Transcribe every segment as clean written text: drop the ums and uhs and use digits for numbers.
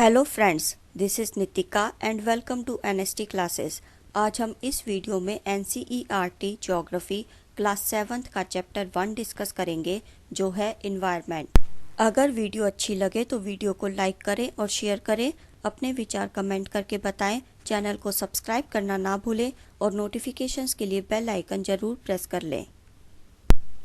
Hello friends, this is Nitika and welcome to NST classes. आज हम इस वीडियो में एनसीईआरटी ज्योग्राफी क्लास 7th का चैप्टर 1 डिस्कस करेंगे, जो है इन्वायरमेंट। अगर वीडियो अच्छी लगे तो वीडियो को लाइक करें और शेयर करें, अपने विचार कमेंट करके बताएं, चैनल को सब्सक्राइब करना ना भूलें और नोटिफिकेशंस के लिए बेल आइकन ज़रूर प्रेस कर लें।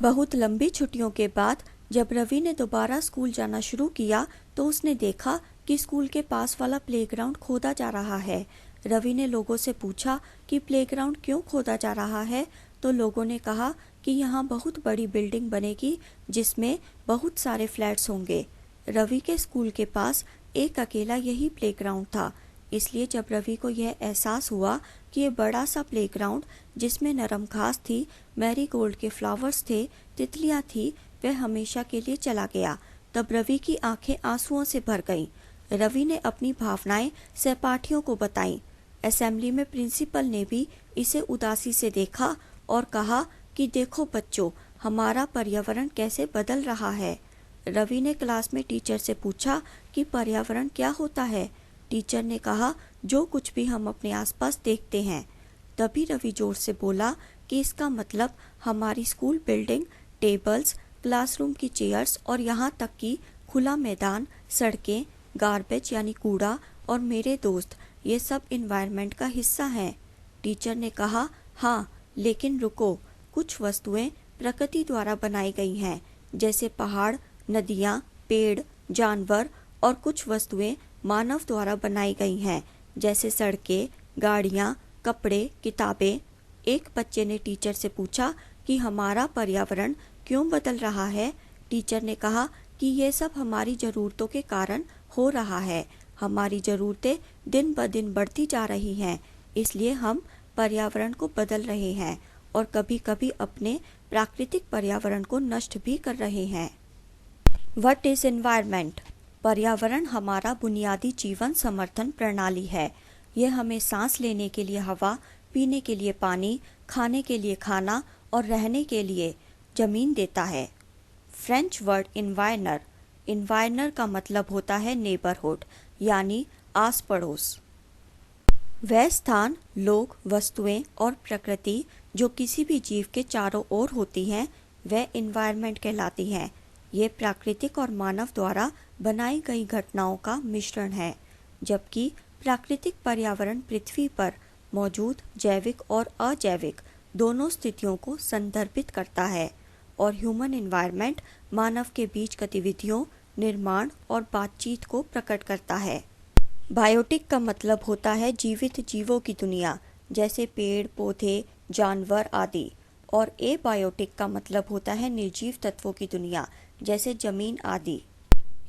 बहुत लंबी छुट्टियों के बाद जब रवि ने दोबारा स्कूल जाना शुरू किया तो उसने देखा कि स्कूल के पास वाला प्लेग्राउंड खोदा जा रहा है। रवि ने लोगों से पूछा कि प्लेग्राउंड क्यों खोदा जा रहा है, तो लोगों ने कहा कि यहाँ बहुत बड़ी बिल्डिंग बनेगी जिसमें बहुत सारे फ्लैट्स होंगे। रवि के स्कूल के पास एक अकेला यही प्लेग्राउंड था, इसलिए जब रवि को यह एहसास हुआ कि ये बड़ा सा प्लेग्राउंड जिसमें नरम घास थी, मैरीगोल्ड के फ्लावर्स थे, तितलियां थी, वह हमेशा के लिए चला गया। तब रवि की आंखें आंसुओं से भर गईं। रवि ने अपनी भावनाएं सहपाठियों को बताईं। असेंबली में प्रिंसिपल ने भी इसे उदासी से देखा और कहा कि देखो बच्चों, हमारा पर्यावरण कैसे बदल रहा है। रवि ने क्लास में टीचर से पूछा कि पर्यावरण क्या होता है। टीचर ने कहा, जो कुछ भी हम अपने आसपास देखते हैं। तभी रवि जोर से बोला कि इसका मतलब हमारी स्कूल बिल्डिंग, टेबल्स, क्लासरूम की चेयर्स और यहाँ तक कि खुला मैदान, सड़कें, गार्बेज यानी कूड़ा और मेरे दोस्त, ये सब इन्वायरमेंट का हिस्सा हैं। टीचर ने कहा, हाँ, लेकिन रुको, कुछ वस्तुएं प्रकृति द्वारा बनाई गई हैं, जैसे पहाड़, नदियाँ, पेड़, जानवर, और कुछ वस्तुएं मानव द्वारा बनाई गई हैं, जैसे सड़कें, गाड़ियाँ, कपड़े, किताबें। एक बच्चे ने टीचर से पूछा कि हमारा पर्यावरण क्यों बदल रहा है। टीचर ने कहा कि ये सब हमारी ज़रूरतों के कारण हो रहा है। हमारी ज़रूरतें दिन ब दिन बढ़ती जा रही हैं, इसलिए हम पर्यावरण को बदल रहे हैं और कभी कभी अपने प्राकृतिक पर्यावरण को नष्ट भी कर रहे हैं। What is environment? पर्यावरण हमारा बुनियादी जीवन समर्थन प्रणाली है। यह हमें सांस लेने के लिए हवा, पीने के लिए पानी, खाने के लिए खाना और रहने के लिए जमीन देता है। फ्रेंच वर्ड इन्वायरनर, इन्वायरनर का मतलब होता है नेबरहुड, यानी आस पड़ोस। वह स्थान, लोग, वस्तुएं और प्रकृति जो किसी भी जीव के चारों ओर होती हैं, वह इन्वायरमेंट कहलाती हैं। ये प्राकृतिक और मानव द्वारा बनाई गई घटनाओं का मिश्रण है, जबकि प्राकृतिक पर्यावरण पृथ्वी पर मौजूद जैविक और अजैविक दोनों स्थितियों को संदर्भित करता है, और ह्यूमन इन्वायरमेंट मानव के बीच गतिविधियों, निर्माण और बातचीत को प्रकट करता है। बायोटिक का मतलब होता है जीवित जीवों की दुनिया, जैसे पेड़, पौधे, जानवर आदि, और एबायोटिक का मतलब होता है निर्जीव तत्वों की दुनिया, जैसे जमीन आदि।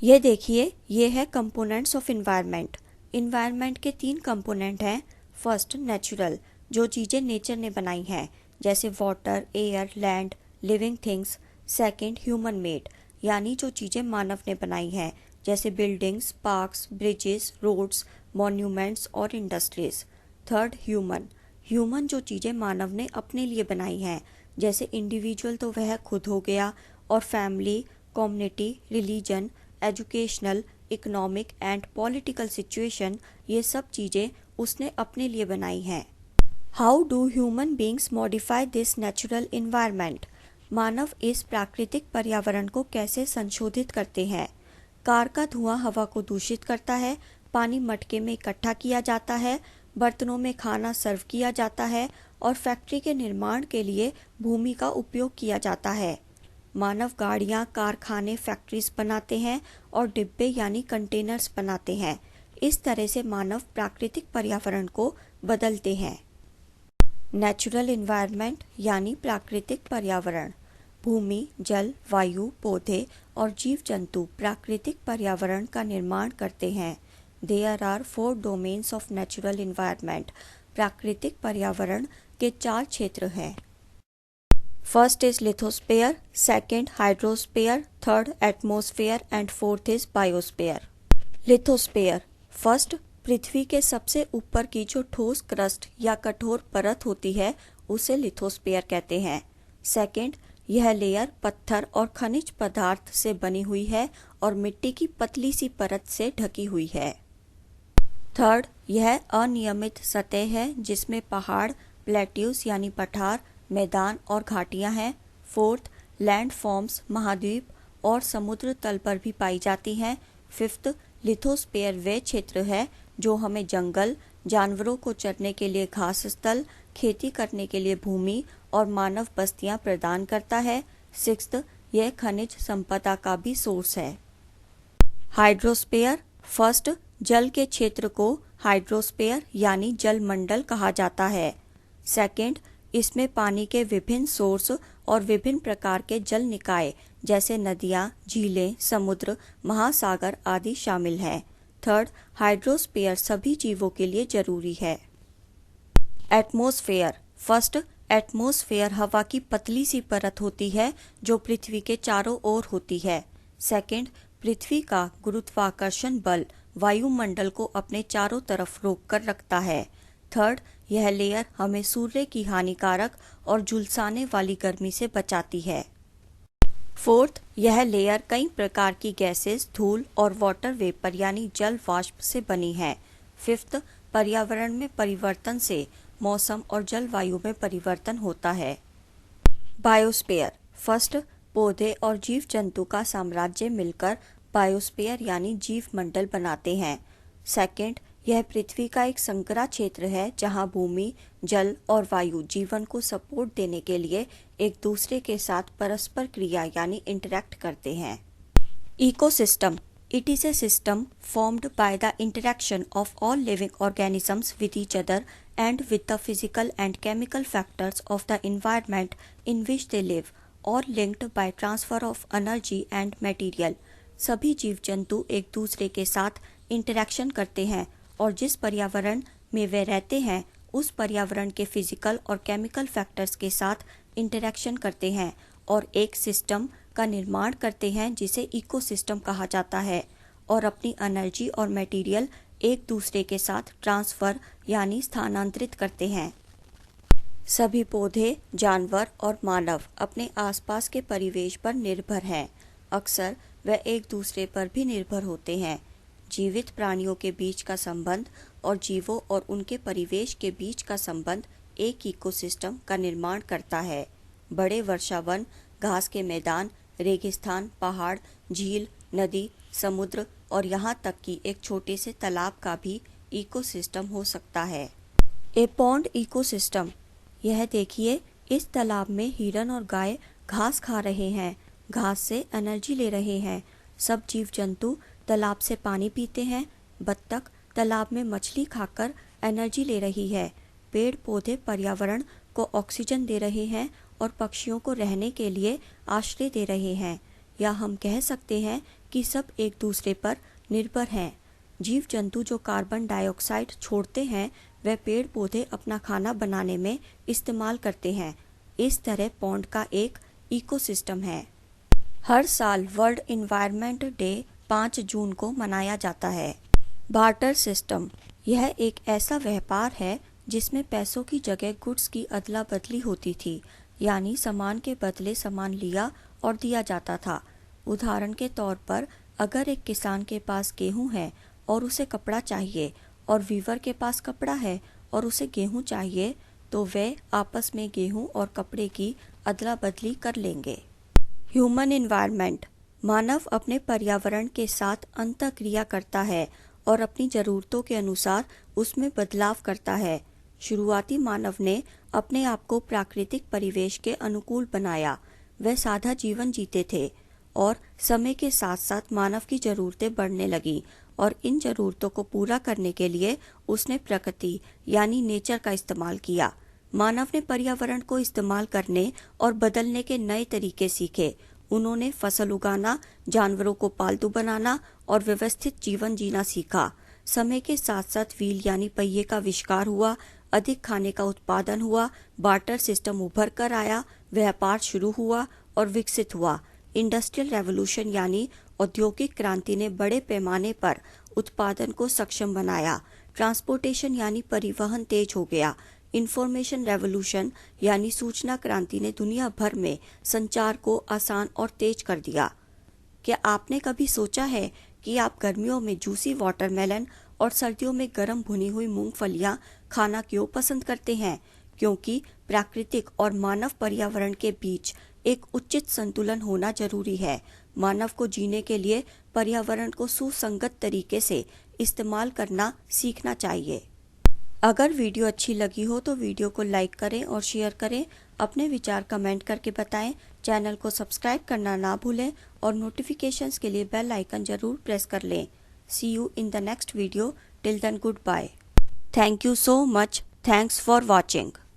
ये देखिए, ये है कंपोनेंट्स ऑफ इन्वायरमेंट। इन्वायरमेंट के 3 कंपोनेंट हैं। फर्स्ट, नेचुरल, जो चीज़ें नेचर ने बनाई हैं, जैसे water, air, land, living things. Second, human made, यानी जो चीज़ें मानव ने बनाई हैं, जैसे buildings, parks, bridges, roads, monuments और इंडस्ट्रीज। थर्ड, ह्यूमन, ह्यूमन जो चीज़ें मानव ने अपने लिए बनाई हैं, जैसे इंडिविजुअल तो वह खुद हो गया, और family, community, religion, educational, economic and political situation, ये सब चीज़ें उसने अपने लिए बनाई हैं। How do human beings modify this natural environment? मानव इस प्राकृतिक पर्यावरण को कैसे संशोधित करते हैं? कार का धुआं हवा को दूषित करता है, पानी मटके में इकट्ठा किया जाता है, बर्तनों में खाना सर्व किया जाता है, और फैक्ट्री के निर्माण के लिए भूमि का उपयोग किया जाता है। मानव गाड़ियाँ, कारखाने, फैक्ट्रीज बनाते हैं और डिब्बे यानी कंटेनर्स बनाते हैं। इस तरह से मानव प्राकृतिक पर्यावरण को बदलते हैं। नेचुरल इन्वायरमेंट यानी प्राकृतिक पर्यावरण। भूमि, जल, वायु, पौधे और जीव जंतु प्राकृतिक पर्यावरण का निर्माण करते हैं। There are 4 domains of natural environment. प्राकृतिक पर्यावरण के 4 क्षेत्र हैं। First is lithosphere, second hydrosphere, third atmosphere and fourth is biosphere. Lithosphere, first, पृथ्वी के सबसे ऊपर की जो ठोस क्रस्ट या कठोर परत होती है उसे लिथोस्फेयर कहते हैं। सेकंड, यह लेयर पत्थर और खनिज पदार्थ से बनी हुई है और मिट्टी की पतली सी परत से ढकी हुई है। थर्ड, यह अनियमित सतह है जिसमें पहाड़, प्लेट्यूज यानी पठार, मैदान और घाटियां हैं। फोर्थ, लैंड फॉर्म्स महाद्वीप और समुद्र तल पर भी पाई जाती हैं। फिफ्थ, लिथोस्फीयर वे क्षेत्र है जो हमें जंगल, जानवरों को चरने के लिए घास स्थल, खेती करने के लिए भूमि और मानव बस्तियां प्रदान करता है। सिक्स्थ, यह खनिज संपदा का भी सोर्स है। हाइड्रोस्फीयर, फर्स्ट, जल के क्षेत्र को हाइड्रोस्फीयर यानी जल मंडल कहा जाता है। सेकंड, इसमें पानी के विभिन्न सोर्स और विभिन्न प्रकार के जल निकाय जैसे नदियाँ, झीलें, समुद्र, महासागर आदि शामिल हैं। थर्ड, हाइड्रोस्फीयर सभी जीवों के लिए जरूरी है। एटमॉस्फेयर, फर्स्ट, एटमॉस्फेयर हवा की पतली सी परत होती है जो पृथ्वी के चारों ओर होती है। सेकंड, पृथ्वी का गुरुत्वाकर्षण बल वायुमंडल को अपने चारों तरफ रोक कर रखता है। थर्ड, यह लेयर हमें सूर्य की हानिकारक और झुलसाने वाली गर्मी से बचाती है। फोर्थ, यह लेयर कई प्रकार की गैसेस, धूल और वाटर वेपर यानी जल वाष्प से बनी है। फिफ्थ, पर्यावरण में परिवर्तन से मौसम और जलवायु में परिवर्तन होता है। बायोस्फीयर, फर्स्ट, पौधे और जीव जंतु का साम्राज्य मिलकर बायोस्फीयर यानी जीव मंडल बनाते हैं। सेकंड, यह पृथ्वी का एक संकरा क्षेत्र है जहां भूमि, जल और वायु जीवन को सपोर्ट देने के लिए एक दूसरे के साथ परस्पर क्रिया यानी इंटरैक्ट करते हैं। Ecosystem, it is a system formed by the interaction of all living organisms with each other and with the physical and chemical factors of the environment in which they live, or linked by transfer of energy and material. सभी जीव जंतु एक दूसरे के साथ interaction करते हैं और जिस पर्यावरण में वे रहते हैं उस पर्यावरण के फिजिकल और केमिकल फैक्टर्स के साथ इंटरेक्शन करते हैं और एक सिस्टम का निर्माण करते हैं जिसे इकोसिस्टम कहा जाता है और अपनी एनर्जी और मटेरियल एक दूसरे के साथ ट्रांसफर यानी स्थानांतरित करते हैं। सभी पौधे, जानवर और मानव अपने आसपास के परिवेश पर निर्भर हैं। अक्सर वे एक दूसरे पर भी निर्भर होते हैं। जीवित प्राणियों के बीच का संबंध और जीवों और उनके परिवेश के बीच का संबंध एक इकोसिस्टम का निर्माण करता है। बड़े वर्षावन, घास के मैदान, रेगिस्तान, पहाड़, झील, नदी, समुद्र और यहाँ तक कि एक छोटे से तालाब का भी इकोसिस्टम हो सकता है। ए पॉन्ड इकोसिस्टम, यह देखिए, इस तालाब में हिरन और गाय घास खा रहे हैं, घास से एनर्जी ले रहे हैं। सब जीव जंतु तालाब से पानी पीते हैं। बत्तख तालाब में मछली खाकर एनर्जी ले रही है। पेड़ पौधे पर्यावरण को ऑक्सीजन दे रहे हैं और पक्षियों को रहने के लिए आश्रय दे रहे हैं। या हम कह सकते हैं कि सब एक दूसरे पर निर्भर हैं। जीव जंतु जो कार्बन डाइऑक्साइड छोड़ते हैं वह पेड़ पौधे अपना खाना बनाने में इस्तेमाल करते हैं। इस तरह पॉन्ड का एक इकोसिस्टम है। हर साल वर्ल्ड इन्वायरमेंट डे 5 जून को मनाया जाता है। बार्टर सिस्टम, यह एक ऐसा व्यापार है जिसमें पैसों की जगह गुड्स की अदला बदली होती थी, यानी सामान के बदले सामान लिया और दिया जाता था। उदाहरण के तौर पर अगर एक किसान के पास गेहूं है और उसे कपड़ा चाहिए और वीवर के पास कपड़ा है और उसे गेहूं चाहिए, तो वे आपस में गेहूं और कपड़े की अदला बदली कर लेंगे। ह्यूमन एनवायरनमेंट, मानव अपने पर्यावरण के साथ अंतःक्रिया करता है और अपनी ज़रूरतों के अनुसार उसमें बदलाव करता है। शुरुआती मानव ने अपने आप को प्राकृतिक परिवेश के अनुकूल बनाया। वह सादा जीवन जीते थे और समय के साथ साथ मानव की ज़रूरतें बढ़ने लगी और इन ज़रूरतों को पूरा करने के लिए उसने प्रकृति यानी नेचर का इस्तेमाल किया। मानव ने पर्यावरण को इस्तेमाल करने और बदलने के नए तरीके सीखे। उन्होंने फसल उगाना, जानवरों को पालतू बनाना और व्यवस्थित जीवन जीना सीखा। समय के साथ साथ व्हील यानी पहिए का आविष्कार हुआ, अधिक खाने का उत्पादन हुआ, बार्टर सिस्टम उभर कर आया, व्यापार शुरू हुआ और विकसित हुआ। इंडस्ट्रियल रेवोल्यूशन यानी औद्योगिक क्रांति ने बड़े पैमाने पर उत्पादन को सक्षम बनाया। ट्रांसपोर्टेशन यानी परिवहन तेज हो गया। इंफॉर्मेशन रेवोल्यूशन यानी सूचना क्रांति ने दुनिया भर में संचार को आसान और तेज कर दिया। क्या आपने कभी सोचा है कि आप गर्मियों में जूसी वाटरमेलन और सर्दियों में गर्म भुनी हुई मूंगफलियां खाना क्यों पसंद करते हैं? क्योंकि प्राकृतिक और मानव पर्यावरण के बीच एक उचित संतुलन होना जरूरी है। मानव को जीने के लिए पर्यावरण को सुसंगत तरीके से इस्तेमाल करना सीखना चाहिए। अगर वीडियो अच्छी लगी हो तो वीडियो को लाइक करें और शेयर करें। अपने विचार कमेंट करके बताएं। चैनल को सब्सक्राइब करना ना भूलें और नोटिफिकेशंस के लिए बेल आइकन जरूर प्रेस कर लें। See you in the next video. Till then, goodbye. Thank you so much. Thanks for watching.